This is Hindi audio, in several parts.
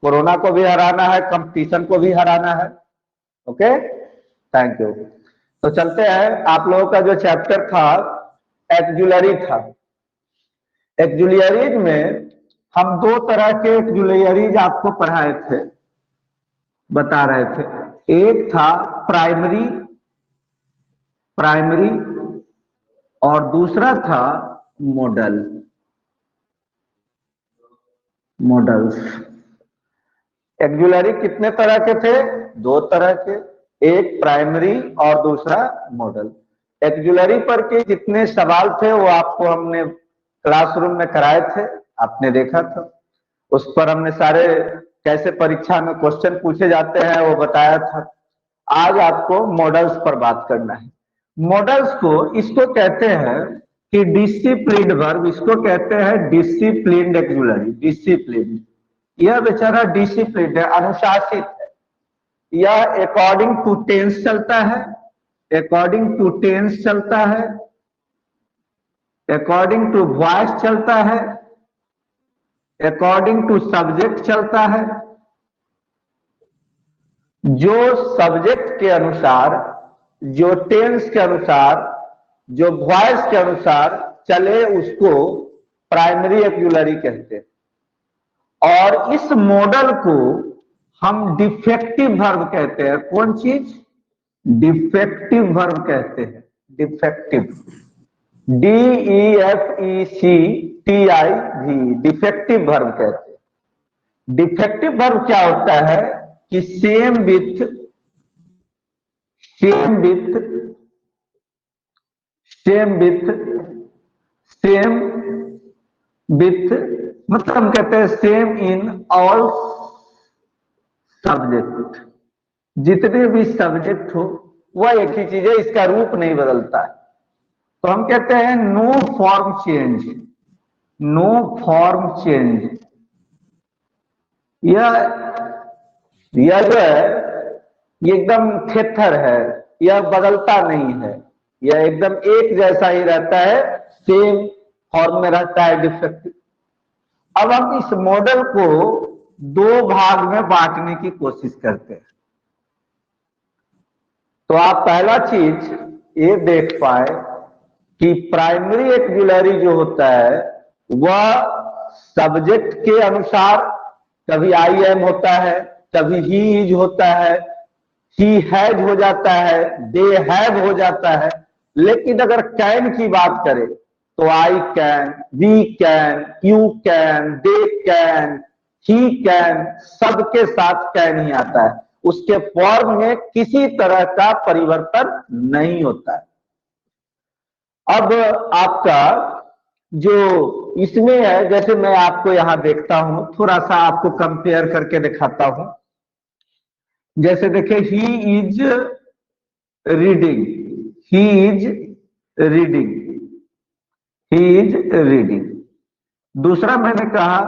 कोरोना को भी हराना है, कंपटीशन को भी हराना है। Okay, thank you. तो चलते हैं, आप लोगों का जो चैप्टर था एक्जुलरी था। एक्जुलरीज में हम दो तरह के एक्जुलरीज आपको पढ़ाए थे, बता रहे थे। एक था प्राइमरी और दूसरा था मॉडल्स। एक्जुलरी कितने तरह के थे? दो तरह के, एक प्राइमरी और दूसरा मॉडल। एक्जुलरी पर के जितने सवाल थे वो आपको हमने क्लासरूम में कराए थे, आपने देखा था। उस पर हमने सारे कैसे परीक्षा में क्वेश्चन पूछे जाते हैं वो बताया था। आज आपको मॉडल्स पर बात करना है। मॉडल्स को इसको कहते हैं कि डिसिप्लिन्ड वर्ब, इसको कहते हैं डिसिप्लिन्ड एक्जुलरी। डिसिप्लिन, यह बेचारा डिसिप्लिन है, अनुशासित है। यह अकॉर्डिंग टू टेंस चलता है, अकॉर्डिंग टू टेंस चलता है, अकॉर्डिंग टू वॉइस चलता है, अकॉर्डिंग टू सब्जेक्ट चलता है। जो सब्जेक्ट के अनुसार, जो टेंस के अनुसार, जो वॉइस के अनुसार चले उसको प्राइमरी एक्जुलरी कहते हैं। और इस मॉडल को हम डिफेक्टिव वर्ब कहते हैं। कौन चीज? डिफेक्टिव वर्ब कहते हैं। डिफेक्टिव, DEFECTIV, डिफेक्टिव वर्ब कहते हैं। डिफेक्टिव वर्ब क्या होता है कि सेम विथ मतलब हम कहते हैं सेम इन ऑल सब्जेक्ट। जितने भी सब्जेक्ट हो वह एक ही चीज है, इसका रूप नहीं बदलता है। तो हम कहते हैं no form change, no form change. यह जो है ये एकदम थेथर है, यह बदलता नहीं है, यह एकदम एक जैसा ही रहता है, सेम फॉर्म में रहता है, डिफेक्टिव। अब हम इस मॉडल को दो भाग में बांटने की कोशिश करते हैं। तो आप पहला चीज ये देख पाए कि प्राइमरी एक्जुलरी जो होता है वह सब्जेक्ट के अनुसार कभी आई एम होता है, कभी ही इज होता है, ही हैज हो जाता है, दे हैव हो जाता है। लेकिन अगर कैन की बात करें तो I can, we can, you can, they can, he can, सबके साथ कैन ही आता है। उसके फॉर्म में किसी तरह का परिवर्तन नहीं होता है। अब आपका जो इसमें है, जैसे मैं आपको यहां देखता हूं, थोड़ा सा आपको कंपेयर करके दिखाता हूं। जैसे देखिए, he is reading, he is reading, he is reading. दूसरा मैंने कहा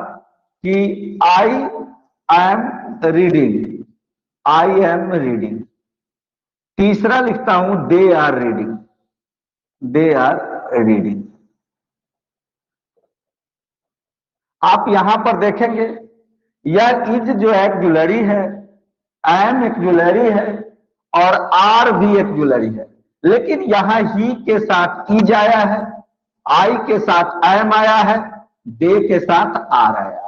कि I am reading, I am reading. तीसरा लिखता हूं they are reading, they are reading. आप यहां पर देखेंगे यह इज जो एक्जुलरी है, एम एक्जुलरी है और आर भी एक्जुलरी है। लेकिन यहां ही के साथ इज आया है, आई के साथ एम आया है, दे के साथ आर आया है।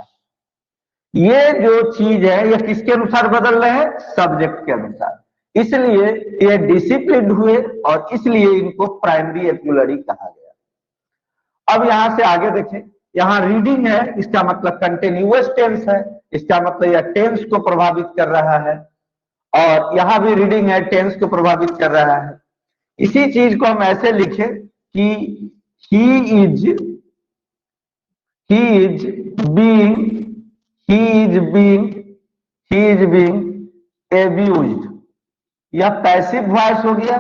ये जो चीज है यह किसके अनुसार बदल रहे हैं? सब्जेक्ट के अनुसार। इसलिए ये डिसिप्लिन हुए और इसलिए इनको प्राइमरी एक्जुलरी कहा गया। अब यहां से आगे देखें, यहां रीडिंग है, इसका मतलब कंटिन्यूअस टेंस है, इसका मतलब यह टेंस को प्रभावित कर रहा है। और यहां भी रीडिंग है, टेंस को प्रभावित कर रहा है। इसी चीज को हम ऐसे लिखे कि he is being, he is being abused. यह पैसिव वॉइस हो गया।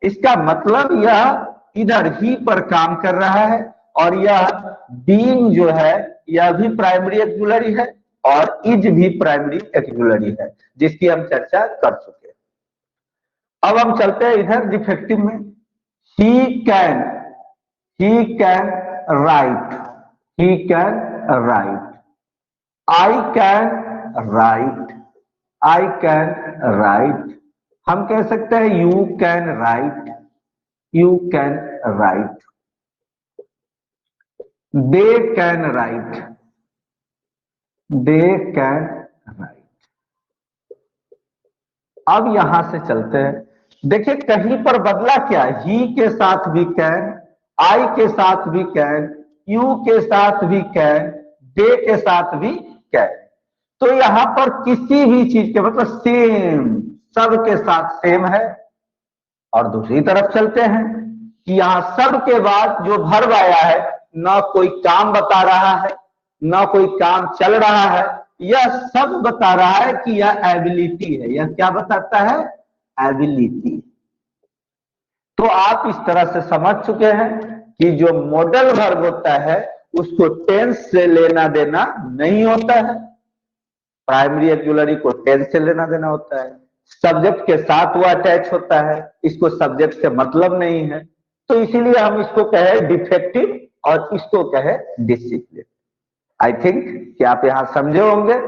इसका मतलब यह इधर ही पर काम कर रहा है और यह बीइंग जो है यह भी प्राइमरी एक्जुलरी है और इज भी प्राइमरी एक्जुलरी है, जिसकी हम चर्चा कर चुके हैं। अब हम चलते हैं इधर डिफेक्टिव में। He can write, he can write. I can write, I can write, हम कह सकते हैं you can write, you can write, they can write, they can write. अब यहां से चलते हैं, देखिए कहीं पर बदला क्या, ही के साथ भी कैन, आई के साथ भी कैन, यू के साथ भी कैन, दे के साथ भी कैन। तो यहां पर किसी भी चीज के मतलब सेम, सब के साथ सेम है। और दूसरी तरफ चलते हैं कि यहां सब के बाद जो वर्ब आया है, ना कोई काम बता रहा है, ना कोई काम चल रहा है, यह सब बता रहा है कि यह एबिलिटी है। यह क्या बताता है, एबिलिटी। तो आप इस तरह से समझ चुके हैं कि जो मॉडल वर्ब होता है उसको टेंस से लेना देना नहीं होता है, प्राइमरी एक्जुलरी को टेंस से लेना देना होता है, सब्जेक्ट के साथ वो अटैच होता है, इसको सब्जेक्ट से मतलब नहीं है। तो इसीलिए हम इसको कहे डिफेक्टिव और इसको कहे डिसिप्लिन। आई थिंक कि आप यहां समझे होंगे।